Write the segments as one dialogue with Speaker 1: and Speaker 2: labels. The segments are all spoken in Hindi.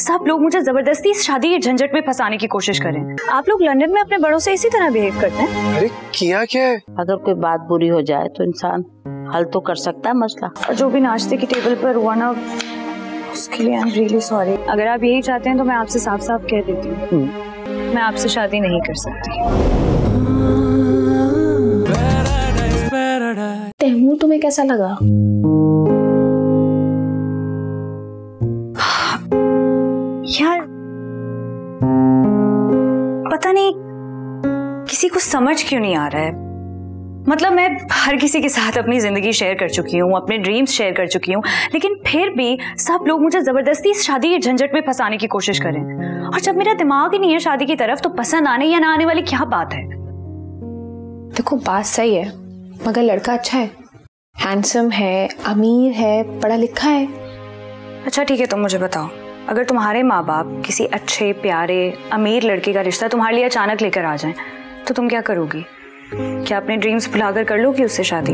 Speaker 1: सब लोग मुझे जबरदस्ती इस शादी के झंझट में फंसाने की कोशिश करें। आप लोग लंदन में अपने बड़ों से इसी तरह बिहेव करते हैं?
Speaker 2: अरे किया क्या है?
Speaker 3: अगर कोई बात बुरी हो जाए तो इंसान हल तो कर सकता है मसला।
Speaker 1: और जो भी नाश्ते की टेबल पर हुआ ना, उसके लिए आई एम रियली सॉरी। अगर आप यही चाहते हैं तो मैं आपसे साफ साफ कह देती हूँ, मैं आपसे शादी नहीं कर सकती।
Speaker 4: तैमूर तुम्हें कैसा लगा?
Speaker 1: यार पता नहीं किसी को समझ क्यों नहीं आ रहा है। मतलब मैं हर किसी के साथ अपनी जिंदगी शेयर कर चुकी हूँ, अपने ड्रीम्स शेयर कर चुकी हूँ, लेकिन फिर भी सब लोग मुझे जबरदस्ती इस शादी के झंझट में फंसाने की कोशिश करें। और जब मेरा दिमाग ही नहीं है शादी की तरफ, तो पसंद आने या ना आने वाली क्या बात है।
Speaker 4: देखो बात सही है, मगर लड़का अच्छा है, हैंडसम है, अमीर है, पढ़ा लिखा है।
Speaker 1: अच्छा ठीक है, तुम मुझे बताओ, अगर तुम्हारे माँ बाप किसी अच्छे प्यारे अमीर लड़के का रिश्ता तुम्हारे लिए अचानक लेकर आ जाएं, तो तुम क्या करोगी? क्या अपने ड्रीम्स भुलाकर कर लोगी उससे शादी?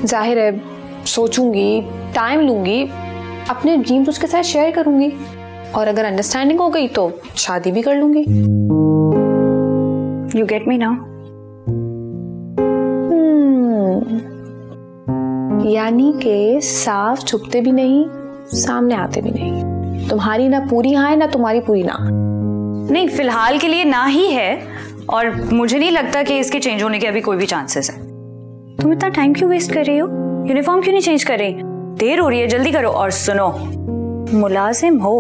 Speaker 4: जाहिर है सोचूंगी, टाइम लूंगी, अपने ड्रीम्स उसके साथ शेयर करूंगी, और अगर अंडरस्टैंडिंग हो गई तो शादी भी कर लूंगी।
Speaker 1: You get me now?
Speaker 4: यानी कि साफ छुपते भी नहीं, सामने आते भी नहीं। तुम्हारी ना पूरी हाँ है, ना तुम्हारी पूरी ना।
Speaker 1: नहीं, फिलहाल के लिए ना ही है, और मुझे नहीं लगता कि इसके चेंज होने के अभी कोई भी चांसेस है। तुम इतना टाइम क्यों वेस्ट कर रही हो? यूनिफॉर्म क्यों नहीं चेंज कर रही? देर हो रही है, जल्दी करो। और सुनो, मुलाजिम हो,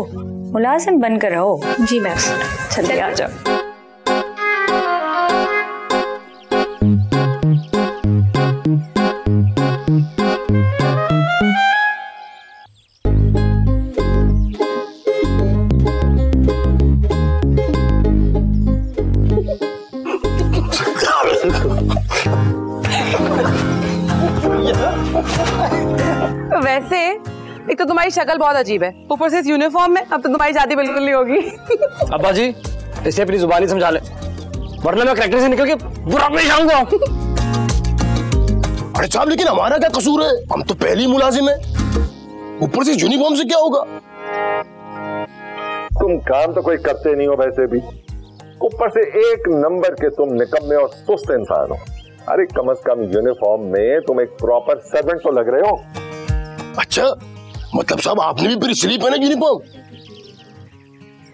Speaker 1: मुलाजिम बनकर रहो।
Speaker 4: जी मैम,
Speaker 1: चलिए आ जाओ।
Speaker 5: वैसे एक तो तुम्हारी शक्ल बहुत अजीब है, ऊपर से इस यूनिफॉर्म में, अब तो तुम्हारी शादी बिल्कुल नहीं होगी।
Speaker 6: अब्बा जी इसे अपनी जुबानी समझा ले, वरना मैं करैक्टर से निकल के बुरा नहीं जाऊंगा।
Speaker 7: अरे साहब लेकिन हमारा क्या कसूर है? हम तो पहली मुलाजिम है, ऊपर से यूनिफॉर्म से क्या होगा?
Speaker 8: तुम काम तो कोई करते नहीं हो वैसे भी, ऊपर से एक नंबर के तुम निकम्मे और सुस्त इंसान हो। अरे कम से कम यूनिफॉर्म में तुम एक प्रॉपर सर्वेंट तो लग रहे हो।
Speaker 7: अच्छा मतलब साहब आपने भी फिर इसलिए पहना यूनिफॉर्म?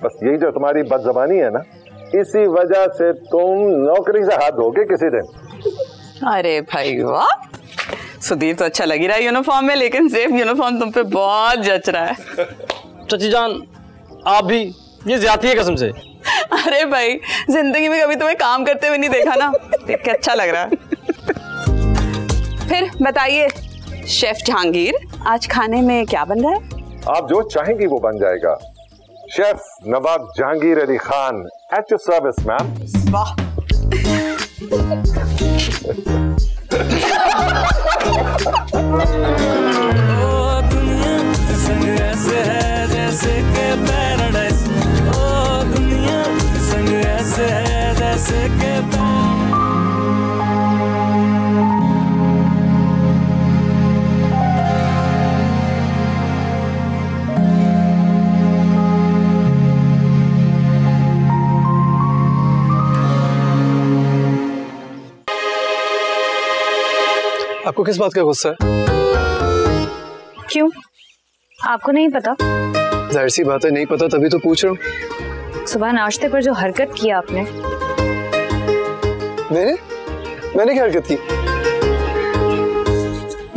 Speaker 8: बस यही जो तुम्हारी बदजबानी है ना, इसी वजह से तुम नौकरी से हाथ धोगे किसी दिन।
Speaker 5: अरे भाई वाह, सुधीर तो अच्छा लग ही रहा है यूनिफॉर्म में, लेकिन सिर्फ यूनिफॉर्म तुम पे बहुत जच रहा है।
Speaker 6: चाची जान आप भी, ये ज्यादा है कसम से।
Speaker 5: अरे भाई जिंदगी में कभी तुम्हें काम करते हुए नहीं देखा ना, देख के अच्छा लग रहा है। फिर बताइए शेफ जहांगीर, आज खाने में क्या बन रहा है?
Speaker 8: आप जो चाहेंगी वो बन जाएगा। Chef Nawab Jahangir Ali Khan at your service ma'am.
Speaker 5: वाह
Speaker 2: आपको किस बात का गुस्सा है?
Speaker 1: क्यों, आपको नहीं पता?
Speaker 2: जाहिर सी बात है नहीं पता, तभी तो पूछ रहा हूँ।
Speaker 1: सुबह नाश्ते पर जो हरकत की आपने।
Speaker 2: मैंने क्या हरकत की?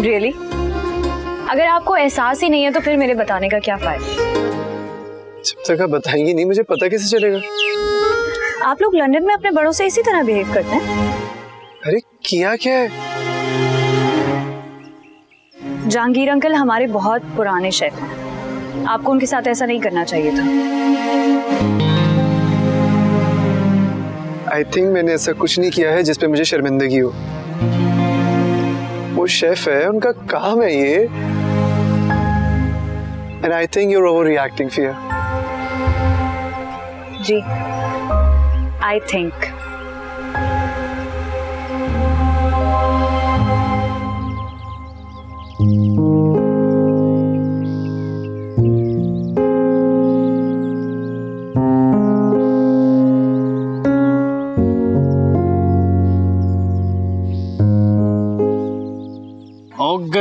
Speaker 1: रियली? अगर आपको एहसास ही नहीं है तो फिर मेरे बताने का क्या फायदा?
Speaker 2: जब तक आप बताएंगी नहीं मुझे पता कैसे चलेगा?
Speaker 1: आप लोग लंदन में अपने बड़ों से इसी तरह बिहेव करते हैं?
Speaker 2: अरे किया क्या है?
Speaker 1: जहांगीर अंकल हमारे बहुत पुराने शेफ हैं, आपको उनके साथ ऐसा नहीं करना चाहिए था।
Speaker 2: आई थिंक मैंने ऐसा कुछ नहीं किया है जिस पे मुझे शर्मिंदगी हो। वो शेफ है, उनका काम है ये। And I think you are overreacting fear.
Speaker 1: जी आई थिंक।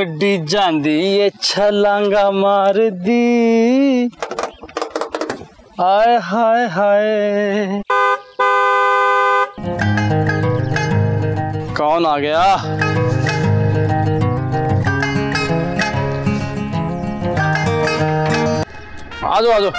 Speaker 6: गड्डी जांदी ये छलांगा मार दी, आय हाय हाय। कौन आ गया? आ जाओ आ जाओ।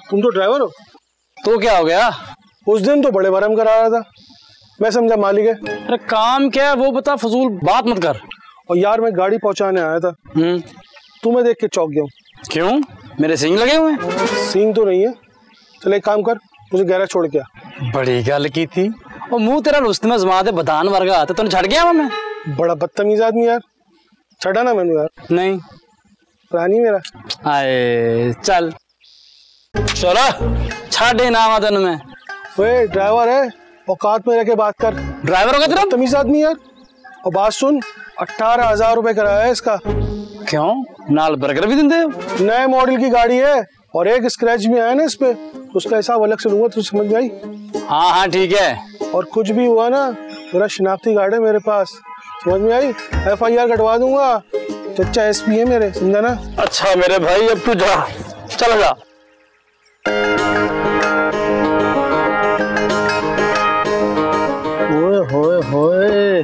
Speaker 2: तुम तो ड्राइवर हो?
Speaker 6: तो क्या हो गया?
Speaker 2: उस दिन तो बड़े भरम करा रहा था, मैं समझा मालिक है।
Speaker 6: अरे काम क्या है वो बता, फजूल बात मत कर।
Speaker 2: और यार मैं गाड़ी पहुंचाने आया था, तुम्हें देख के चौंक गया हूँ।
Speaker 6: क्यों? मेरे सींग लगे हुए हैं?
Speaker 2: सींग तो नहीं है। चल एक काम कर, मुझे गैराज छोड़ के आ।
Speaker 6: बड़ी गल की थी। और मुंह तेरा रुस्तम जमात बदान वर्गा आता, तूने छड़ गया मैं?
Speaker 2: बड़ा बदतमीज आदमी यार, छड़ा ना मैंने यार।
Speaker 6: नहीं
Speaker 2: रानी मेरा।
Speaker 6: आए चल चलो छाड़े नाम तेन में।
Speaker 2: वे ड्राइवर है, औकात में रह के बात कर।
Speaker 6: ड्राइवर हो गया तेरा?
Speaker 2: तमीज आदमी यार। और बात सुन, 18,000 रुपए कराया है इसका।
Speaker 6: क्यों? नाल बर्गर भी देंदे हो?
Speaker 2: नए मॉडल की गाड़ी है और एक स्क्रैच भी आया ना इस पे, तो उसका हिसाब अलग से लूंगा। तुझे समझ में आई?
Speaker 6: हाँ हाँ ठीक है।
Speaker 2: और कुछ भी हुआ ना, मेरा शिनाख्ती कार्ड है मेरे पास, समझ में आई? FIR कटवा दूंगा। चचा SP है मेरे, समझा ना?
Speaker 6: अच्छा मेरे भाई अब तू जा, चल जा। ओए होए होए,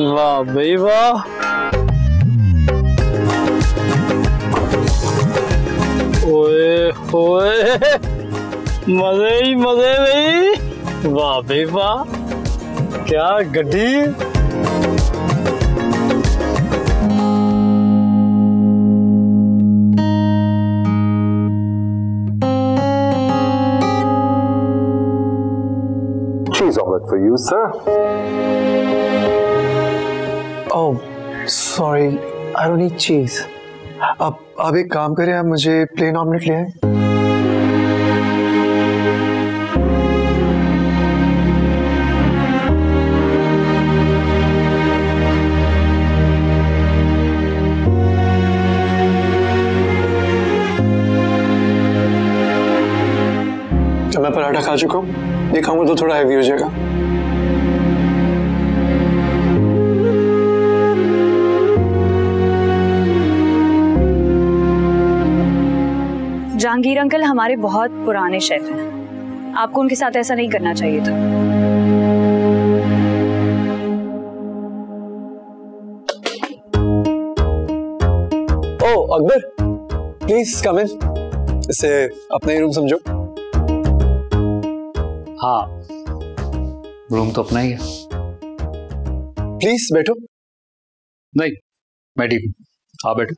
Speaker 6: वाह भाई वाह। ओए होए, मजे ही मजे भाई, वाह भाई वाह, क्या गड्डी।
Speaker 8: Cheese omelette for you, sir.
Speaker 2: Oh, sorry, I don't need cheese. अब एक काम करें, आप मुझे प्लेन ऑमलेट ले आए। मैं पराठा खा चुका हूँ, ये खाऊंगा तो थोड़ा हैवी हो जाएगा।
Speaker 1: जहांगीर अंकल हमारे बहुत पुराने शेफ हैं, आपको उनके साथ ऐसा नहीं करना चाहिए था।
Speaker 2: ओ अकबर, प्लीज कम इन। इसे अपना ही रूम समझो।
Speaker 9: हाँ, रूम तो अपना ही है।
Speaker 2: प्लीज बैठो।
Speaker 9: नहीं, मैं ठीक हूँ, आप बैठो।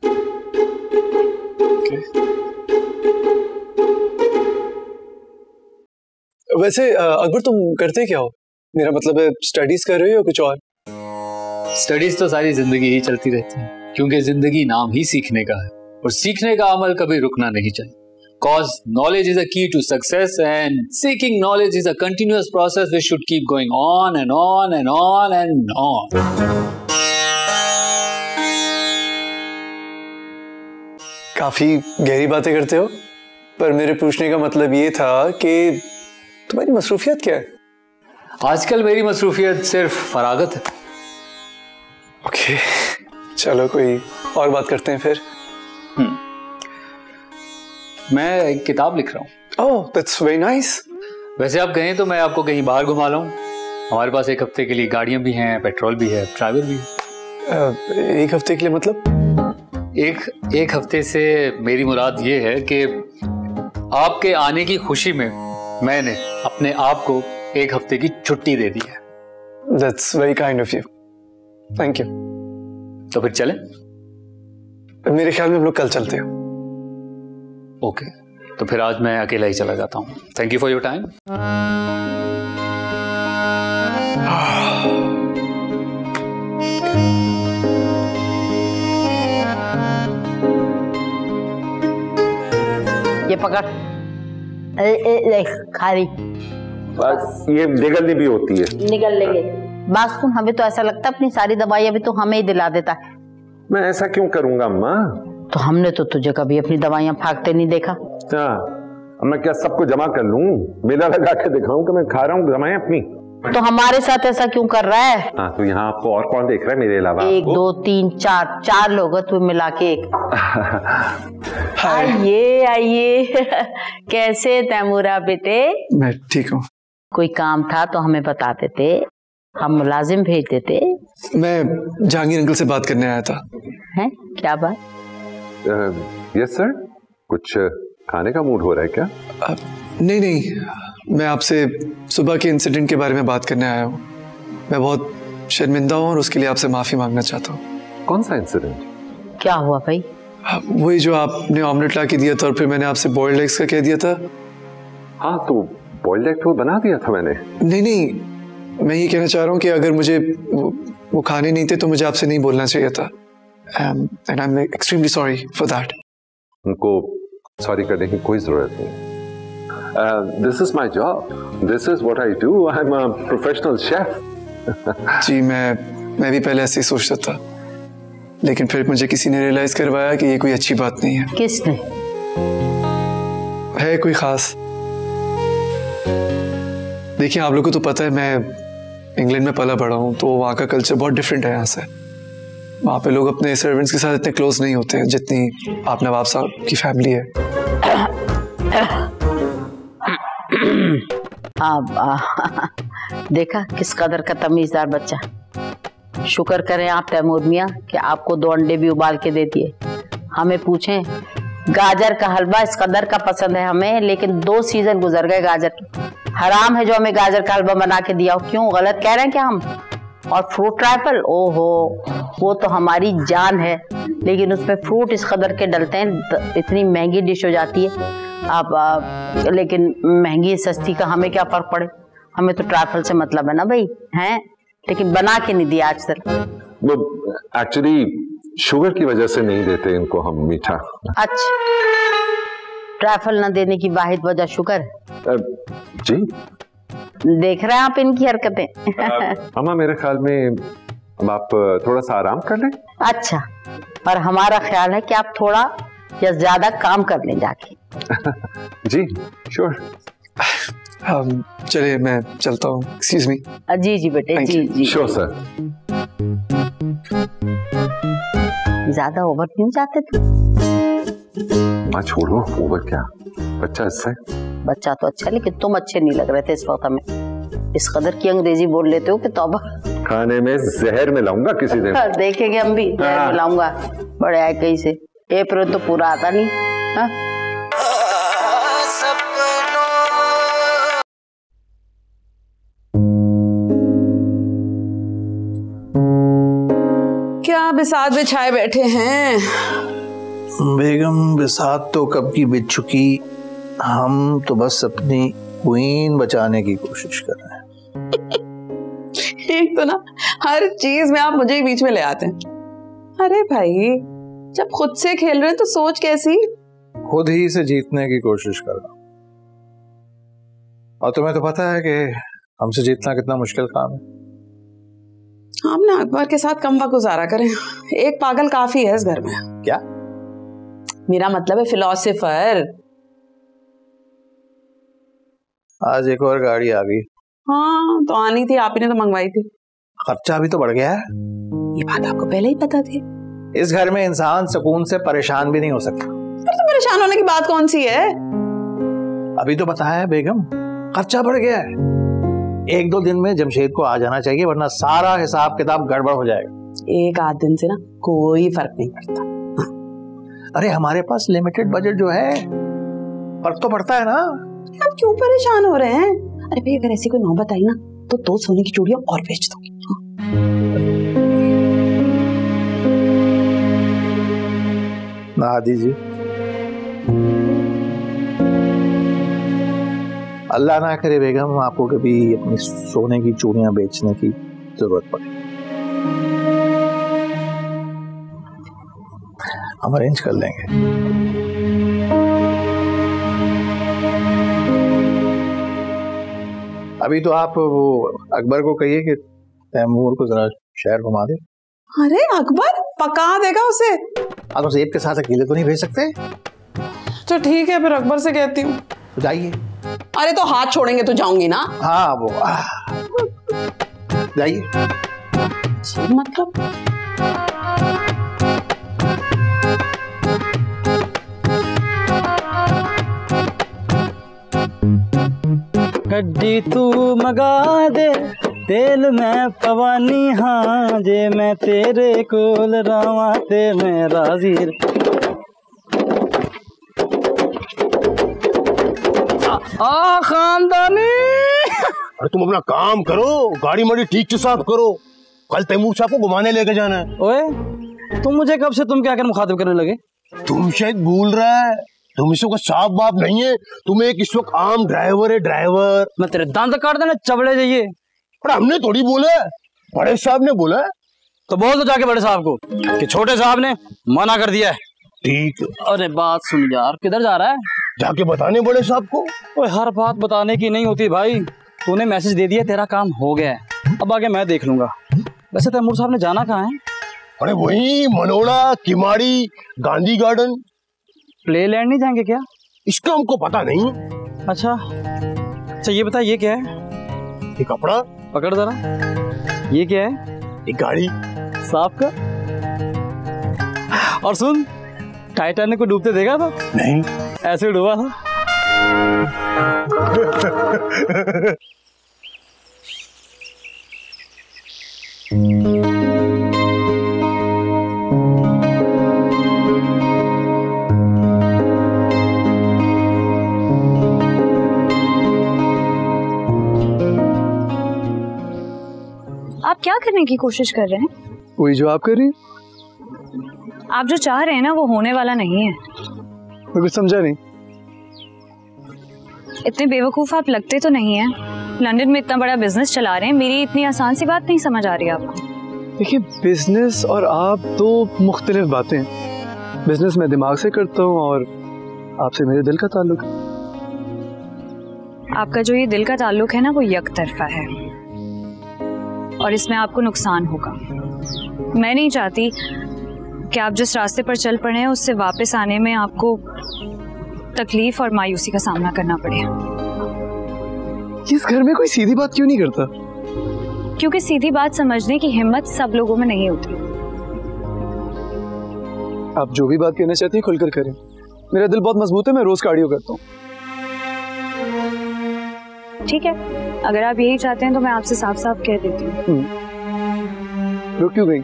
Speaker 2: वैसे अकबर तुम करते क्या हो? मेरा मतलब है स्टडीज कर रहे हो या कुछ और?
Speaker 9: स्टडीज तो सारी जिंदगी ही चलती रहती है, क्योंकि जिंदगी नाम ही सीखने का है और सीखने का अमल कभी रुकना नहीं चाहिए। Cause knowledge is a key to success and seeking knowledge is a continuous process which should keep going on and on and on and on.
Speaker 2: काफी गहरी बातें करते हो, पर मेरे पूछने का मतलब ये था कि तुम्हारी मसरूफियत क्या है?
Speaker 9: आजकल मेरी मसरूफियत सिर्फ फरागत है।
Speaker 2: ओके, चलो कोई और बात करते हैं फिर।
Speaker 9: मैं एक किताब लिख रहा हूँ।
Speaker 2: ओह, दैट्स वेरी नाइस।
Speaker 9: वैसे आप कहें तो मैं आपको कहीं बाहर घुमा लाऊं। हमारे पास एक हफ्ते के लिए गाड़ियां भी हैं, पेट्रोल भी है, ड्राइवर भी है।
Speaker 2: एक हफ्ते के लिए मतलब?
Speaker 9: एक हफ्ते से मेरी मुराद ये है कि आपके आने की खुशी में मैंने अपने आप को एक हफ्ते की छुट्टी दे दी है।
Speaker 2: That's very kind of you, thank you.
Speaker 9: तो फिर चलें?
Speaker 2: मेरे ख्याल में हम लोग कल चलते हैं।
Speaker 9: ओके, तो फिर आज मैं अकेला ही चला जाता हूँ। Thank you for your time.
Speaker 3: पकड़। ले खाली।
Speaker 8: बस ये निगलनी भी होती है।
Speaker 3: निगल लेंगे। बात सुन, हमें तो ऐसा लगता है अपनी सारी दवाई अभी तो हमें ही दिला देता है।
Speaker 8: मैं ऐसा क्यों करूंगा अम्मा?
Speaker 3: तो हमने तो तुझे कभी अपनी दवाइयां फाँकते नहीं देखा।
Speaker 8: क्या मैं क्या सबको जमा कर लूं? मेला लगा के दिखाऊं कि मैं खा रहा हूँ दवाएं अपनी?
Speaker 3: तो हमारे साथ ऐसा क्यों कर रहा है?
Speaker 8: हाँ, तो यहाँ आपको और कौन देख रहा है मेरे अलावा?
Speaker 3: 1 2 3 4 लोग तू मिला के एक। आइए आइए। कैसे तैमूरा बेटे?
Speaker 10: मैं ठीक हूँ।
Speaker 3: कोई काम था तो हमें बता देते, हम मुलाजिम भेज देते।
Speaker 10: मैं जहांगीर अंकल से बात करने आया था।
Speaker 3: हैं? क्या बात?
Speaker 8: यस सर, कुछ खाने का मूड हो रहा है क्या?
Speaker 10: नहीं, मैं आपसे सुबह के इंसिडेंट के बारे में बात करने आया हूँ। मैं बहुत शर्मिंदा हूँ और उसके लिए आपसे माफी मांगना चाहता हूँ।
Speaker 8: कौन सा इंसिडेंट?
Speaker 3: क्या हुआ भाई?
Speaker 10: वही जो आपने ऑमलेट ला के दिया था और फिर मैंने आपसे बॉइल्ड एग्स का कह दिया था।
Speaker 8: हाँ, तो बॉइल्ड एग तो बना दिया था मैंने।
Speaker 10: नहीं, मैं ये कहना चाह रहा हूँ कि अगर मुझे वो खाने नहीं थे तो मुझे आपसे नहीं बोलना चाहिए था। And I am extremely sorry for that.
Speaker 8: उनको सॉरी करने की कोई जरूरत नहीं। This is my job, this is what I do, I am a professional chef.
Speaker 10: जी, मैं भी पहले ऐसे ही सोचता था, लेकिन फिर मुझे किसी ने रियलाइज करवाया कि ये कोई अच्छी बात नहीं है।
Speaker 3: किसने?
Speaker 10: है कोई खास? देखिए, आप लोगों को तो पता है मैं इंग्लैंड में पला बड़ा हूँ, तो वहाँ का कल्चर बहुत डिफरेंट है यहाँ से। वहाँ पे लोग अपने सर्वेंट्स के साथ इतने क्लोज नहीं होते हैं जितनी आप नवाब साहब की फैमिली है।
Speaker 3: देखा किस कदर का तमीजदार बच्चा। शुक्र करें आप तैमूर मियाँ कि आपको 2 अंडे भी उबाल के दे दिए। हमें पूछें, गाजर का हलवा इस कदर का पसंद है हमें, लेकिन 2 सीजन गुजर गए गाजर के। हराम है जो हमें गाजर का हलवा बना के दिया हो। क्यों, गलत कह रहे हैं क्या हम? और फ्रूट ट्राइफल, ओहो, वो तो हमारी जान है, लेकिन उसमें फ्रूट इस कदर के डलते हैं, इतनी महंगी डिश हो जाती है। अब लेकिन महंगी सस्ती का हमें क्या फर्क पड़े, हमें तो ट्राइफल से मतलब है ना भाई, हैं? लेकिन बना के नहीं दिया आज तक।
Speaker 8: वो एक्चुअली शुगर की वजह से नहीं देते इनको हम मीठा।
Speaker 3: अच्छा, ट्राइफल न देने की वाहिद वजह शुगर?
Speaker 8: जी,
Speaker 3: देख रहे हैं आप इनकी हरकतें।
Speaker 8: अम्मा, मेरे ख्याल में अब आप थोड़ा सा आराम कर लें।
Speaker 3: अच्छा, और हमारा ख्याल है कि आप थोड़ा या ज्यादा काम कर लें जाके।
Speaker 8: जी श्योर।
Speaker 10: चलिए मैं चलता हूँ। Excuse me.
Speaker 3: जी जी बेटे, जी जी
Speaker 8: श्योर सर।
Speaker 3: ज्यादा ओवर क्यों जाते थे?
Speaker 8: माँ छोड़ो, ओवर क्या, बच्चा अच्छा है।
Speaker 3: बच्चा तो अच्छा, लेकिन तुम अच्छे नहीं लग रहे थे इस वक्त हमें। इस कदर की अंग्रेजी बोल लेते हो कि तौबा।
Speaker 8: खाने में जहर मिलाऊंगा किसी दिन।
Speaker 3: देखेंगे हम भी, जहर मिलाऊंगा। बड़े आए कहीं से, एप्रैल तो पूरा आता नहीं। हाँ?
Speaker 5: क्या बिसात बिछाए बैठे हैं?
Speaker 11: बेगम, बिसात तो कब की बिछ चुकी, हम तो बस अपनी क्वीन बचाने की कोशिश कर रहे हैं।
Speaker 5: एक तो ना हर चीज में आप मुझे ही बीच में ले आते हैं। अरे भाई, जब खुद से खेल रहे हैं तो सोच कैसी?
Speaker 11: खुद ही से जीतने की कोशिश कर रहा हूं, और तुम्हें तो पता है कि हमसे जीतना कितना मुश्किल काम है।
Speaker 5: आप ना अकबर के साथ कम वक्त गुजारा करें, एक पागल काफी है इस घर में।
Speaker 11: क्या?
Speaker 5: मेरा मतलब है फिलोसोफर।
Speaker 11: आज एक और गाड़ी आ गई।
Speaker 5: हाँ, तो आनी थी, आप ही ने तो मंगवाई थी।
Speaker 11: खर्चा भी तो बढ़ गया है।
Speaker 5: ये बात आपको पहले ही पता थी।
Speaker 11: इस घर में इंसान सुकून से परेशान भी नहीं हो सकता।
Speaker 5: तो परेशान होने की बात कौन सी है?
Speaker 11: अभी तो बताया है बेगम, खर्चा बढ़ गया है। 1-2 दिन में जमशेद को आ जाना चाहिए, वरना सारा हिसाब किताब गड़बड़ हो जाएगा।
Speaker 5: 1-8 दिन से ना कोई फर्क नहीं पड़ता।
Speaker 11: अरे हमारे पास लिमिटेड बजट जो है, फर्क तो पड़ता है ना।
Speaker 5: आप क्यों परेशान हो रहे हैं? अरे भाई, अगर ऐसी कोई नौबत आई ना तो 2 सोने की चूड़ियां और बेच दूंगी।
Speaker 11: ना दीजिए, अल्लाह ना करे बेगम आपको कभी अपनी सोने की चूड़ियां बेचने की जरूरत पड़े। हम अरेंज कर लेंगे। अभी तो आप वो अकबर को कहिए कि तैमूर को जरा शहर घुमा दे।
Speaker 5: अरे अकबर पका देगा उसे।
Speaker 11: आप उसे के साथ अकेले तो नहीं भेज सकते?
Speaker 5: तो ठीक है, फिर अकबर से कहती हूँ।
Speaker 11: तो जाइए।
Speaker 5: अरे तो हाथ छोड़ेंगे तो जाऊंगी ना।
Speaker 11: हाँ वो जाइए।
Speaker 5: मतलब
Speaker 12: गड्डी तू मगा दे तेल में पवानी, हाँ जे मैं तेरे कोल रावा ते मैं राजी। खानदानी।
Speaker 7: अरे तुम अपना काम करो, गाड़ी मड़ी ठीक से साफ करो, कल तैमूर साहब को घुमाने लेके जाना है।
Speaker 12: ओए तुम मुझे कब से तुम क्या कर मुखातिब करने लगे?
Speaker 7: तुम शायद भूल रहा है, तुम इस वक्त साफ बाप नहीं है, तुम एक इस वक्त आम ड्राइवर है। ड्राइवर
Speaker 12: मैं तेरे दांत काट देना चबड़े जाइए।
Speaker 7: पर हमने थोड़ी बोला, बड़े साहब ने बोला।
Speaker 12: तो बोल दो जाके बड़े साहब को कि छोटे साहब ने मना कर दिया है।
Speaker 7: ठीक।
Speaker 12: अरे बात सुन यार, किधर जा रहा है?
Speaker 7: जाके बताने बड़े साहब को।
Speaker 12: ओए हर बात बताने की नहीं होती भाई, तूने मैसेज दे दिया, तेरा काम हो गया है, अब आगे मैं देख लूंगा। वैसे तैमूर साहब ने जाना कहाँ है?
Speaker 7: अरे वही मनोड़ा, किमाड़ी, गांधी गार्डन।
Speaker 12: प्ले लैंड नहीं जाएंगे क्या?
Speaker 7: इसका हमको पता नहीं।
Speaker 12: अच्छा ये बता, ये क्या है?
Speaker 7: ये कपड़ा
Speaker 12: पकड़ जरा। ये क्या है?
Speaker 7: एक गाड़ी
Speaker 12: साफ का। और सुन, टाइटैनिक को डूबते देखा था?
Speaker 7: नहीं,
Speaker 12: ऐसे डूबा था।
Speaker 1: आप क्या करने की कोशिश कर रहे हैं?
Speaker 10: वही जो आप कर रही हैं।
Speaker 1: आप जो चाह रहे हैं ना वो होने वाला नहीं है।
Speaker 10: मैं कुछ समझा नहीं।
Speaker 1: इतने बेवकूफ आप लगते तो नहीं है। लंदन में इतना बड़ा बिजनेस चला रहे हैं, मेरी इतनी आसान सी बात नहीं समझ आ रही आपको।
Speaker 10: देखिए, बिजनेस और आप दो मुख्तलिफ बातें हैं। बिजनेस मैं दिमाग से करता हूँ और आपसे मेरे दिल का ताल्लुक है।
Speaker 1: आपका जो ये दिल का ताल्लुक है ना वो एक तरफा है और इसमें आपको नुकसान होगा। मैं नहीं चाहती कि आप जिस रास्ते पर चल पड़े हैं उससे वापस आने में आपको तकलीफ और मायूसी का सामना करना पड़े।
Speaker 10: इस घर में कोई सीधी बात क्यों नहीं करता?
Speaker 1: क्योंकि सीधी बात समझने की हिम्मत सब लोगों में नहीं होती।
Speaker 10: आप जो भी बात कहना चाहती हैं खुलकर करें। मेरा दिल बहुत मजबूत है, मैं रोज कार्डियो करता हूँ।
Speaker 1: ठीक है, अगर आप यही चाहते हैं तो मैं आपसे साफ साफ कह देती हूँ।
Speaker 10: रुक क्यों गई?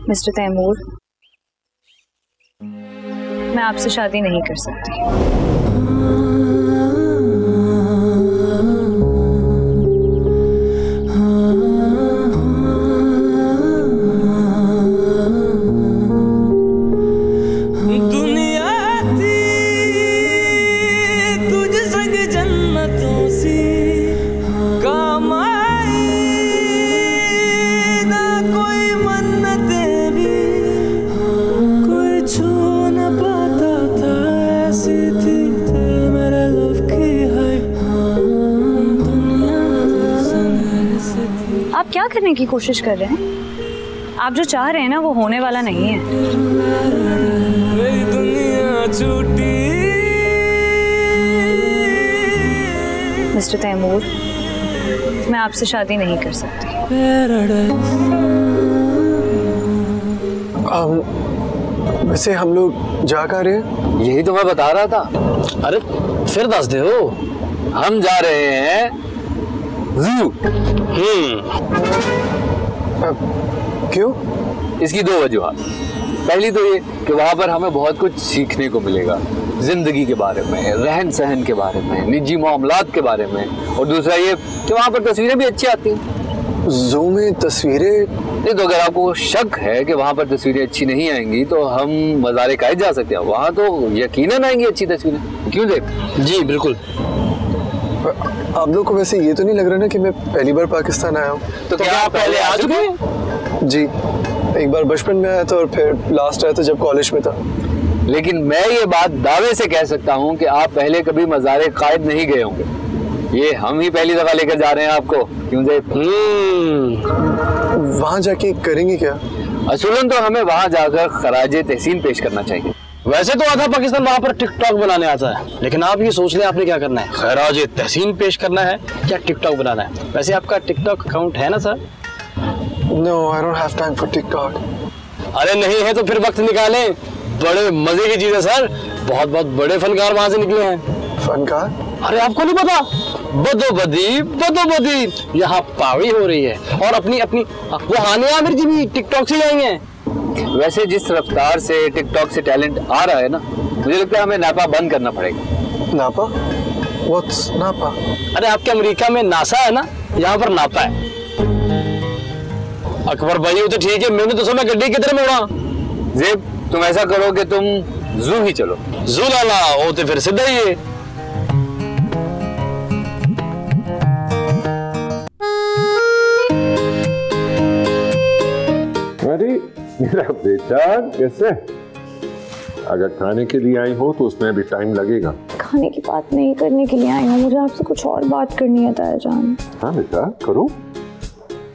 Speaker 1: मिस्टर तैमूर, मैं आपसे शादी नहीं कर सकती। आप क्या करने की कोशिश कर रहे हैं? आप जो चाह रहे हैं ना वो होने वाला नहीं है। मेरी दुनिया छूटी। मिस्टर तैमूर, मैं आपसे शादी नहीं कर सकती।
Speaker 10: वैसे हम लोग जा कहाँ रहे हैं?
Speaker 9: यही तो मैं बता रहा था। अरे फिर दस दे हो, हम जा रहे हैं ज़ू।
Speaker 10: क्यों?
Speaker 9: इसकी दो वजूहात। पहली तो ये कि वहाँ पर हमें बहुत कुछ सीखने को मिलेगा, जिंदगी के बारे में, रहन सहन के बारे में, निजी मामलात के बारे में। और दूसरा ये कि वहाँ पर तस्वीरें भी अच्छी आती हैं।
Speaker 10: ज़ू में तस्वीरें?
Speaker 9: नहीं तो अगर आपको शक है कि वहाँ पर तस्वीरें अच्छी नहीं आएंगी तो हम मज़ारे कायद जा सकते हैं, वहाँ तो यकीनन आएंगी अच्छी तस्वीरें। क्यों देख?
Speaker 12: जी बिल्कुल।
Speaker 10: आप लोग को वैसे ये तो नहीं लग रहा ना कि मैं पहली बार पाकिस्तान आया हूँ?
Speaker 9: तो क्या आप पहले आ चुके हैं?
Speaker 10: जी, एक बार बचपन में आया था और फिर लास्ट आया था जब कॉलेज में था।
Speaker 9: लेकिन मैं ये बात दावे से कह सकता हूँ कि आप पहले कभी मज़ारे कायद नहीं गए होंगे। ये हम ही पहली दफा लेकर जा रहे हैं आपको। क्यों जे?
Speaker 10: वहां जाके करेंगे क्या?
Speaker 9: असूलन तो हमें वहां जाकर खराजे तहसीन पेश करना चाहिए।
Speaker 6: वैसे तो आधा पाकिस्तान वहां पर टिकटॉक बनाने आता है, लेकिन आप ये सोच लें आपने क्या करना है, खराज तहसीन पेश करना है क्या टिकटॉक बनाना है। वैसे आपका टिकटॉक अकाउंट है ना sir?
Speaker 10: No, I don't have time for TikTok.
Speaker 6: अरे नहीं है तो फिर वक्त निकालें, बड़े मजे की चीज है सर। बहुत बहुत बड़े फनकार वहां से निकले हैं।
Speaker 10: फनकार?
Speaker 6: अरे आपको नहीं पता? बदोबदी यहाँ पावड़ी हो रही है और अपनी वो हानिया आमिर जी भी टिकटॉक से आई हैं।
Speaker 9: वैसे जिस रफ्तार से टिकटॉक से टैलेंट आ रहा है ना, मुझे लगता है हमें नापा बंद करना पड़ेगा।
Speaker 10: नापा? What's नापा?
Speaker 6: अरे आपके अमेरिका में नासा है ना, यहाँ पर नापा है। अकबर भाई वो तो ठीक है, मैंने तो समय गड्डी किधर मोड़ा।
Speaker 9: जेब तुम ऐसा करो कि तुम जू ही चलो।
Speaker 6: जू लाला वो तो फिर सीधा ही है।
Speaker 8: अरे मेरा बेटा कैसे? अगर खाने के लिए आई हो तो उसमें भी टाइम लगेगा।
Speaker 1: खाने की बात नहीं करने के लिए आई हूँ, मुझे आपसे कुछ और बात करनी है ताया जान।
Speaker 8: हाँ बेटा करो,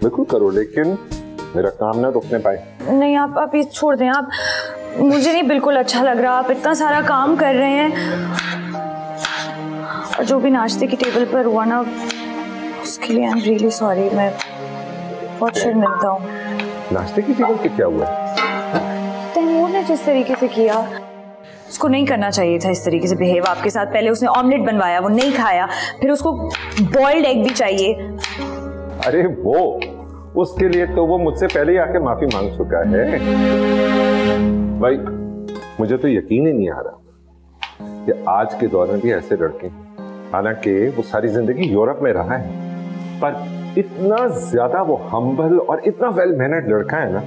Speaker 8: बिल्कुल करो, लेकिन मेरा काम ना रुकने पाए।
Speaker 1: नहीं आप ये छोड़ दें। आप, मुझे नहीं बिल्कुल अच्छा लग रहा, आप इतना सारा काम कर रहे हैं और जो भी नाश्ते की टेबल पर हुआ ना उसके लिए आई एम रियली सॉरी। मैं बहुत शर्मिंदा हूँ।
Speaker 8: नाश्ते की टेबल पे क्या हुआ?
Speaker 1: तैमूर ने जिस तरीके से किया, उसको नहीं करना चाहिए था इस तरीके से बिहेव आपके साथ। पहले उसने ऑमलेट बनवाया, वो नहीं खाया, फिर उसको बॉइल्ड एग भी चाहिए।
Speaker 8: अरे वो उसके लिए तो वो मुझसे पहले ही आके माफी मांग चुका है। भाई मुझे तो यकीन ही नहीं आ रहा कि आज के दौर में भी ऐसे लड़के, हालांकि वो सारी जिंदगी यूरोप में रहा है, पर इतना ज्यादा वो हम्बल और इतना वेल मैनर्ड लड़का है ना,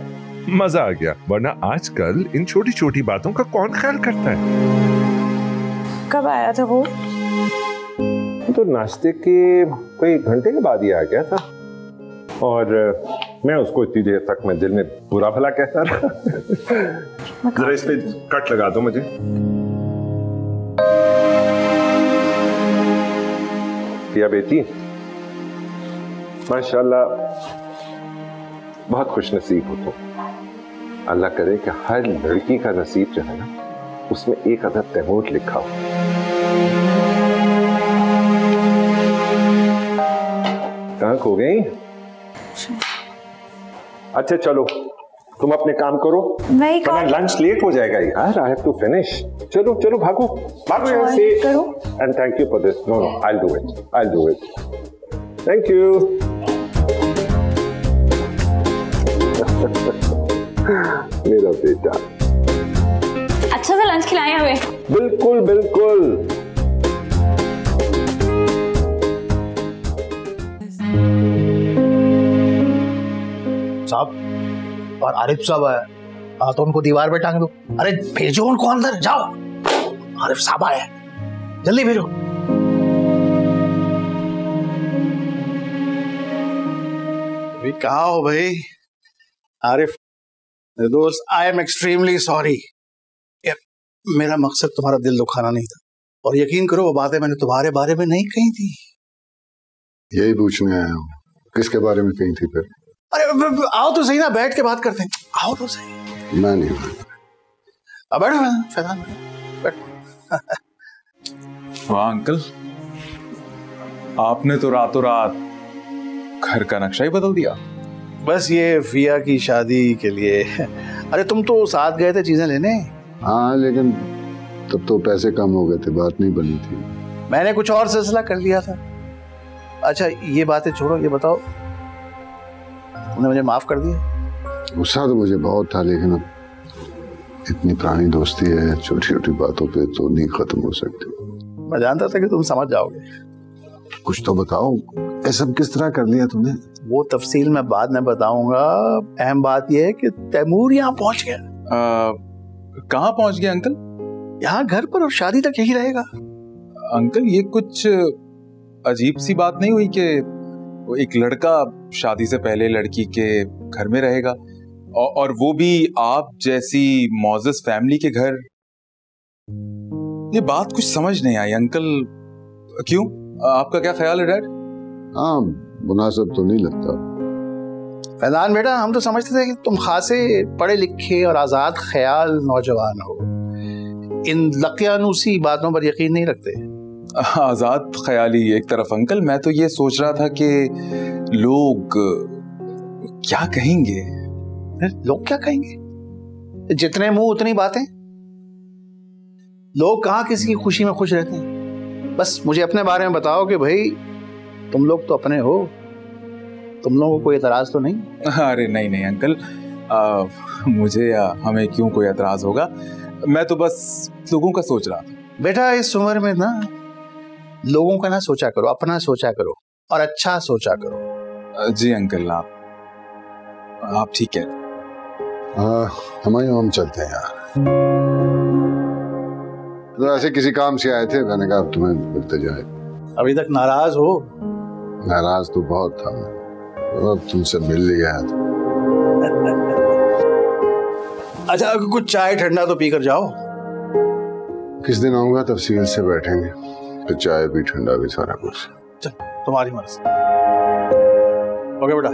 Speaker 13: मजा आ गया। वरना आजकल इन छोटी छोटी बातों का कौन ख्याल करता है।
Speaker 1: कब आया था वो?
Speaker 8: तो नाश्ते के कोई घंटे के बाद ही आ गया था और मैं उसको इतनी देर तक मैं दिल में बुरा भला कहता रहा। जरा इस पे कट लगा दो मुझे। पिया बेटी माशाल्लाह बहुत खुशनसीब हो तुम। अल्लाह करे कि हर लड़की का नसीब जो है ना उसमें एक अदद तैमूर लिखा हो। कहाँ खो गई? अच्छा चलो तुम अपने काम करो, वरना लंच लेट हो जाएगा यार। I have to finish. चलो चलो भागो भागो यहाँ से। And thank you for this. No I will do it. Thank you. मेरा बेटा
Speaker 1: अच्छा सा लंच खिलाएं हमें।
Speaker 8: बिल्कुल बिल्कुल।
Speaker 11: साहब और आरिफ साहब आया, हाँ तो उनको दीवार पे टांग दो। अरे भेजो उनको अंदर, जाओ। आरिफ साहब आया, जल्दी भेजो। कहाँ हो भाई? आरिफ दोस्त, आई एम एक्सट्रीमली सॉरी। मेरा मकसद तुम्हारा दिल दुखाना नहीं था, और यकीन करो वो बातें मैंने तुम्हारे बारे में नहीं कही थी।
Speaker 14: यही पूछने आया हूँ, किसके बारे में कही थी फिर?
Speaker 11: अरे आओ तो सही ना, बैठ के बात करते हैं। आओ तो सही।
Speaker 14: मैं नहीं
Speaker 11: बैठो फैजान, बैठो।
Speaker 15: वाह अंकल, आपने तो रातों रात घर का नक्शा ही बदल दिया।
Speaker 11: बस ये फिया की शादी के लिए। अरे तुम तो साथ गए थे चीजें लेने।
Speaker 14: हाँ लेकिन तब तो पैसे कम हो गए थे, बात नहीं बनी थी।
Speaker 11: मैंने कुछ और सिलसिला कर लिया था। अच्छा ये बातें छोड़ो, ये बताओ तुमने मुझे माफ कर दिया?
Speaker 14: गुस्सा तो मुझे बहुत था, लेकिन अब इतनी पुरानी दोस्ती है, छोटी छोटी बातों पे तो नहीं खत्म हो सकती।
Speaker 11: मैं जानता था कि तुम समझ जाओगे।
Speaker 14: कुछ तो बताओ, ये सब किस तरह कर लिया तुमने?
Speaker 11: वो तफसील मैं बाद में बताऊंगा। अहम बात यह है कि तैमूर यहाँ पहुंच गया।
Speaker 15: कहाँ पहुंच गया अंकल?
Speaker 11: यहाँ घर पर, और शादी तक यही रहेगा।
Speaker 15: अंकल ये कुछ अजीब सी बात नहीं हुई कि एक लड़का शादी से पहले लड़की के घर में रहेगा, और वो भी आप जैसी मौजूद फैमिली के घर? ये बात कुछ समझ नहीं आई अंकल। क्यों, आपका क्या ख्याल है डैड?
Speaker 14: हाँ, मुनासिब तो नहीं लगता।
Speaker 11: फैजान बेटा, हम तो समझते थे कि तुम खासे पढ़े लिखे और आजाद ख्याल नौजवान हो, इन लकियानूसी बातों पर यकीन नहीं रखते।
Speaker 15: आजाद ख्याली एक तरफ अंकल, मैं तो ये सोच रहा था कि लोग क्या कहेंगे।
Speaker 11: लोग क्या कहेंगे? जितने मुंह उतनी बातें। लोग कहाँ किसी की खुशी में खुश रहते हैं। बस मुझे अपने बारे में बताओ कि भाई तुम लोग तो अपने हो, तुम लोगों को कोई एतराज तो नहीं?
Speaker 15: अरे नहीं नहीं अंकल, मुझे या हमें क्यों कोई एतराज होगा। मैं तो बस लोगों का सोच रहा था।
Speaker 11: बेटा इस उम्र में ना लोगों का ना सोचा करो, अपना सोचा करो और अच्छा सोचा करो।
Speaker 15: जी अंकल, आप ठीक है।
Speaker 14: हम चलते हैं यार। तो ऐसे किसी काम से आए थे, मैंने कहा अब तुम्हें मिलते जाए।
Speaker 11: अभी तक नाराज हो?
Speaker 14: नाराज तो बहुत था मैं, अब तुमसे मिल लिया है तो।
Speaker 11: अच्छा कुछ चाय ठंडा तो पीकर जाओ।
Speaker 14: किस दिन आऊंगा, तफसील से बैठेंगे, फिर चाय भी ठंडा भी सारा कुछ।
Speaker 11: चल तुम्हारी मर्जी। ओके बेटा।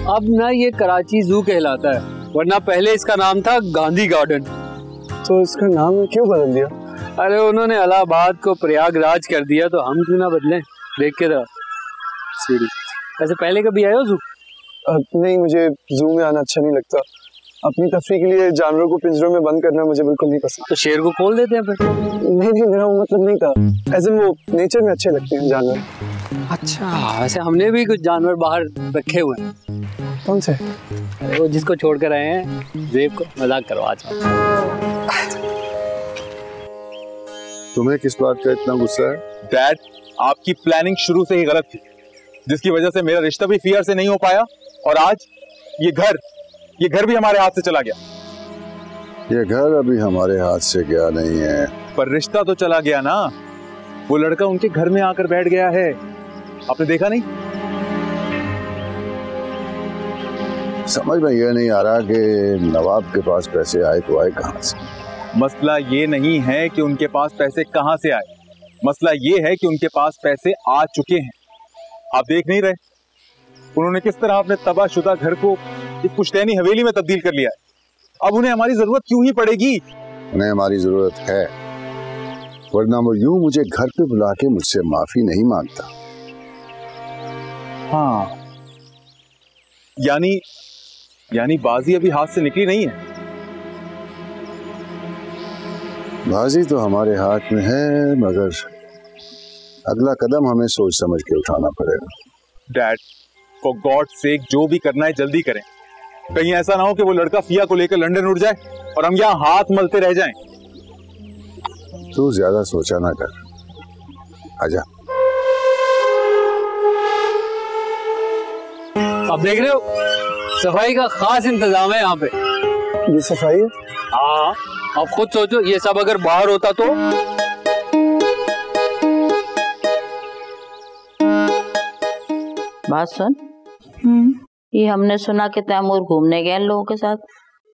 Speaker 9: अब ना ये कराची जू कहलाता है, वरना पहले इसका नाम था गांधी गार्डन।
Speaker 10: तो इसका नाम क्यों बदल दिया?
Speaker 9: अरे उन्होंने इलाहाबाद को प्रयागराज कर दिया, तो हम क्यों ना बदलें। देख के रहा सीढ़ी। वैसे पहले कभी आए हो जू?
Speaker 10: नहीं, मुझे जू में आना अच्छा नहीं लगता। अपनी तफरीह के लिए जानवरों को पिंजरों में बंद करना मुझे बिल्कुल नहीं पसंद।
Speaker 9: तो शेर को खोल देते हैं फिर।
Speaker 10: नहीं, मेरा वो मतलब नहीं था। ऐसे वो नेचर में अच्छे लगते हैं जानवर।
Speaker 9: अच्छा, वैसे हमने भी कुछ जानवर बाहर रखे हुए हैं।
Speaker 10: कौन से?
Speaker 9: अरे वो जिसको छोड़ कर आए हैं, जेब को। मजाक करो आज।
Speaker 14: तुम्हें किस बात का इतना गुस्सा है?
Speaker 15: डैड, आपकी प्लानिंग शुरू से ही गलत थी, जिसकी वजह से मेरा रिश्ता भी फियर से नहीं हो पाया, और आज ये घर भी हमारे हाथ से चला गया।
Speaker 14: ये घर अभी हमारे हाथ से गया नहीं है,
Speaker 15: पर रिश्ता तो चला गया ना। वो लड़का उनके घर में आकर बैठ गया है, आपने देखा नहीं?
Speaker 14: समझ में यह नहीं आ रहा कि नवाब के पास पैसे आए तो आए कहां से।
Speaker 15: मसला ये नहीं है कि उनके पास पैसे कहां से आए, मसला ये है कि उनके पास पैसे आ चुके हैं। आप देख नहीं रहे उन्होंने किस तरह अपने तबाहशुदा घर को एक पुश्तैनी हवेली में तब्दील कर लिया है। अब उन्हें हमारी जरूरत क्यों ही पड़ेगी?
Speaker 14: उन्हें हमारी जरूरत है, वरना वो यूं मुझे घर पे बुला के मुझसे माफी नहीं मांगता।
Speaker 15: हाँ, यानी बाजी अभी हाथ से निकली नहीं है।
Speaker 14: बाजी तो हमारे हाथ में है, मगर अगला कदम हमें सोच समझ के उठाना पड़ेगा।
Speaker 15: डैड, फॉर गॉड सेक जो भी करना है जल्दी करें। कहीं ऐसा ना हो कि वो लड़का फिया को लेकर लंदन उड़ जाए और हम यहाँ हाथ मलते रह जाएं।
Speaker 14: तू ज्यादा सोचा ना कर, आजा।
Speaker 9: आप देख रहे हो, सफाई का खास इंतजाम है यहाँ पे।
Speaker 10: ये सफाई है?
Speaker 9: हाँ, आप खुद सोचो, ये सब अगर बाहर होता तो।
Speaker 3: बात सुन, ये हमने सुना कि तैमूर घूमने गए लोगों के साथ।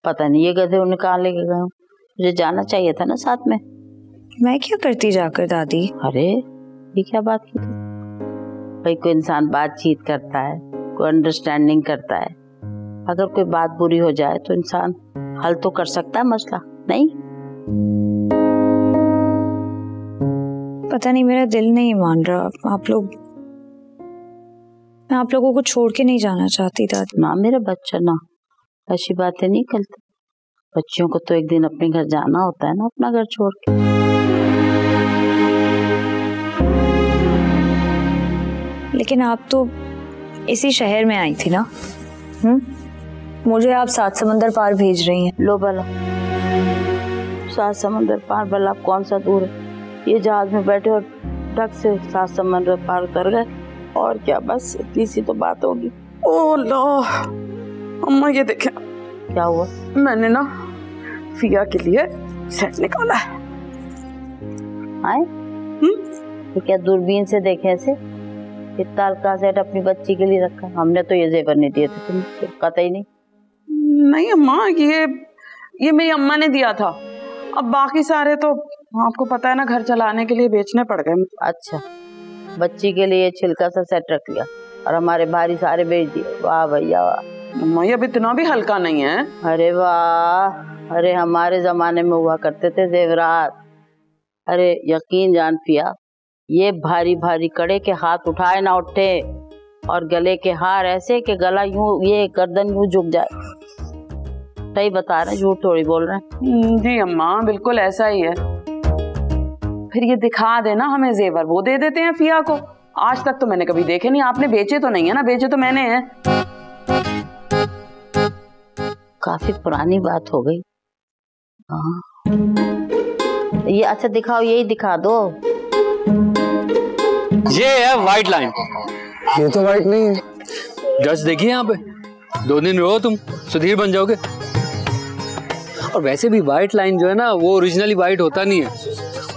Speaker 3: पता नहीं ये गधे उन्हें कहाँ लेके गए। मुझे जाना चाहिए था ना साथ में।
Speaker 1: मैं क्या करती जाकर दादी?
Speaker 3: अरे ये क्या बात की थी? भाई कोई इंसान बातचीत करता है, कोई अंडरस्टैंडिंग करता है। अगर कोई बात बुरी हो जाए तो इंसान हल तो कर सकता है मसला, नहीं?
Speaker 1: पता नहीं, मेरा दिल नहीं मान रहा। मैं आप लोगों को छोड़ के नहीं जाना चाहती दादी।
Speaker 3: ना मेरा बच्चा, ना ऐसी बातें नहीं करते। बच्चियों को तो एक दिन अपने घर जाना होता है ना, अपना घर छोड़ के।
Speaker 1: लेकिन आप तो इसी शहर में आई थी ना। मुझे आप 7 समंदर पार भेज रही हैं।
Speaker 3: लो भला 7 समंदर पार, भला आप कौन सा दूर है? ये जहाज में बैठे और ढक से 7 समंदर पार उतर गए, और क्या, बस इतनी सी तो बात होगी।
Speaker 5: ओ लो अम्मा, ये देखें।
Speaker 3: क्या हुआ?
Speaker 5: मैंने ना फिया के लिए सेट निकाला है।
Speaker 3: तो क्या दूरबीन से देखे ऐसे? इतना हल्का सेट अपनी बच्ची के लिए रखा? हमने तो ये जेवर नहीं दिए थे, तुम कतई नहीं।
Speaker 5: नहीं अम्मा, ये मेरी अम्मा ने दिया था। अब बाकी सारे तो आपको पता है ना, घर चलाने के लिए बेचने पड़ गए।
Speaker 3: अच्छा, बच्ची के लिए छिलका सा सेट रख लिया और हमारे भारी सारे बेच दिए। वाह भैया वाह।
Speaker 5: अम्मा ये अब इतना भी हल्का नहीं है।
Speaker 3: अरे वाह, अरे हमारे जमाने में हुआ करते थे जेवरात। अरे यकीन जान पिया, ये भारी भारी कड़े के हाथ उठाए ना उठे, और गले के हार ऐसे कि गला यूं, ये गर्दन यूं झुक जाए। सही बता रहे, झूठ थोड़ी बोल रहे हैं।
Speaker 5: जी अम्मा बिल्कुल ऐसा ही है। फिर ये दिखा देना हमें जेवर, वो दे देते हैं फिया को। आज तक तो मैंने कभी देखे नहीं। आपने बेचे तो नहीं है ना? बेचे तो मैंने हैं।
Speaker 3: काफी पुरानी बात हो गई। हाँ ये अच्छा दिखाओ, यही दिखा दो।
Speaker 9: ये है व्हाइट लाइन।
Speaker 10: ये तो व्हाइट नहीं है।
Speaker 9: जस्ट देखिए यहाँ पे, 2 दिन रहो तुम सुधीर बन जाओगे। और वैसे भी व्हाइट लाइन जो है ना, वो ओरिजिनली व्हाइट होता नहीं है,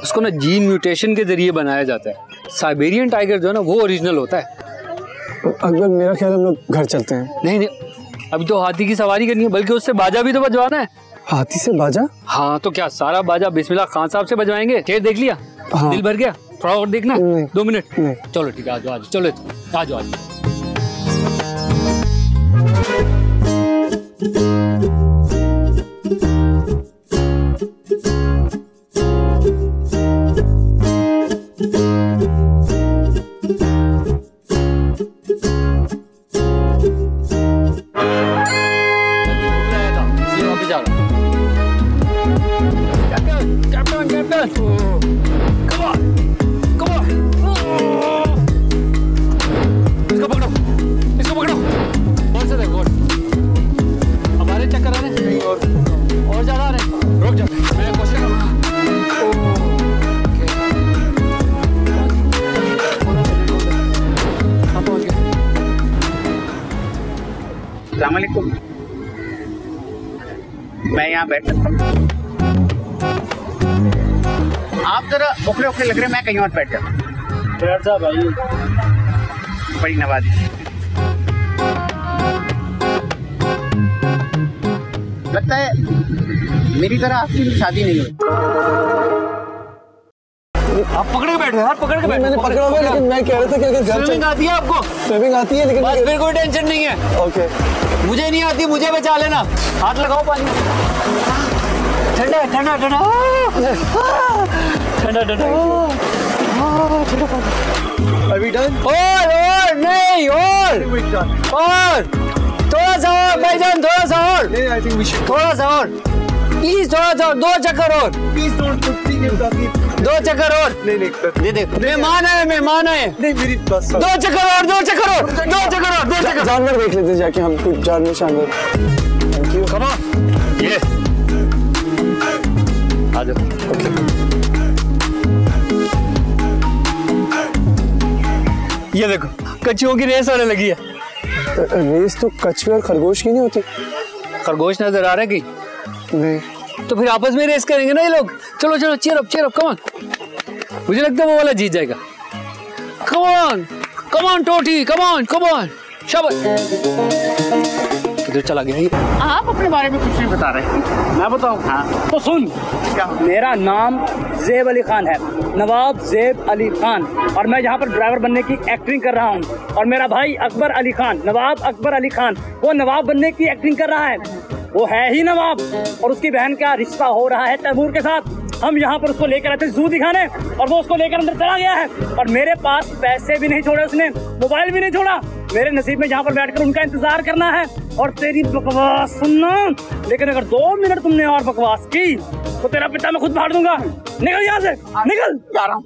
Speaker 9: उसको ना जीन म्यूटेशन के जरिए बनाया जाता है। साइबेरियन टाइगर जो है ना, वो ओरिजिनल होता है।
Speaker 10: अकबर मेरा ख्याल हम लोग घर चलते हैं।
Speaker 9: नहीं नहीं, अभी तो हाथी की सवारी करनी है, बल्कि उससे बाजा भी तो बजवाना है।
Speaker 10: हाथी से बाजा?
Speaker 9: हाँ तो क्या सारा बाजा बिस्मिल्लाह खान साहब से बजवाएंगे? शेर देख लिया? हाँ। दिल भर गया? थोड़ा और देखना? 2 मिनट। चलो ठीक है, आ जाओ चलो आ जाओ।
Speaker 16: अस्सलामुअलैकुम, मैं यहाँ बैठ सकता हूँ? आप जरा उखड़े उखड़े लग रहे, मैं कहीं और बैठ जाता हूँ। बैठ जा भाई। बड़ी नवाजी। लगता है मेरी तरह आपकी भी शादी नहीं हुई।
Speaker 9: आप पकड़ के बैठे यार, पकड़ के बैठे।
Speaker 10: मैंने पकड़ा हुआ, लेकिन मैं कह रहा था कि अगर घर
Speaker 9: स्विमिंग आती है आपको?
Speaker 10: स्विमिंग आती है, लेकिन
Speaker 9: बस फिर कोई टेंशन नहीं है।
Speaker 10: ओके।
Speaker 9: मुझे नहीं आती, मुझे बचा लेना। हाथ लगाओ पानी। ठंडा ठंडा ठंडा ठंडा ठंडा।
Speaker 10: अभी डन?
Speaker 9: और नहीं, और थोड़ा सा और भाईजान, थोड़ा सा और। थोड़ा सा और प्लीज, थोड़ा सा और, 2 चक्कर और प्लीज। 2 चक्कर और। नहीं दे, मेहमान आए, मेहमान आए।
Speaker 10: नहीं मेरी बस।
Speaker 9: 2 चक्कर और, 2 चक्कर और, 2 चक्कर और, 2 चक्कर।
Speaker 10: जानवर देख लेते जाके, हम कुछ जानवर शानवर। Thank you.
Speaker 9: कम ऑन, ये आ जाओ।
Speaker 10: ओके।
Speaker 9: ये देखो, कछुओं की रेस होने लगी है।
Speaker 10: रेस तो कछुए और खरगोश की नहीं होती?
Speaker 9: खरगोश नजर आ रहा है कि
Speaker 10: नहीं?
Speaker 9: तो फिर आपस में रेस करेंगे ना ये लोग। चलो चलो, चीयर अप, कम ऑन। मुझे लगता है वो वाला जीत जाएगा। कम ऑन टोटी, कम ऑन। शाबाश। किधर चला गया ये?
Speaker 16: आप अपने बारे में कुछ नहीं बता रहे।
Speaker 12: मैं बताऊं?
Speaker 16: हाँ
Speaker 12: तो सुन,
Speaker 16: क्या?
Speaker 12: मेरा नाम ज़ेब अली खान है, नवाब ज़ेब अली खान, और मैं यहाँ पर ड्राइवर बनने की एक्टिंग कर रहा हूँ। और मेरा भाई अकबर अली खान, नवाब अकबर अली खान, वो नवाब बनने की एक्टिंग कर रहा है। वो है ही नवाब, और उसकी बहन का रिश्ता हो रहा है तैमूर के साथ। हम यहाँ पर उसको लेकर आए थे जू दिखाने, और वो उसको लेकर अंदर चला गया है। और मेरे पास पैसे भी नहीं छोड़े उसने, मोबाइल भी नहीं छोड़ा। मेरे नसीब में यहाँ पर बैठकर उनका इंतजार करना है और तेरी बकवास सुनना। लेकिन अगर 2 मिनट तुमने और बकवास की तो तेरा पिता मैं खुद फाड़ दूंगा। निकल यहाँ से, निकल।
Speaker 16: जा रहा हूँ।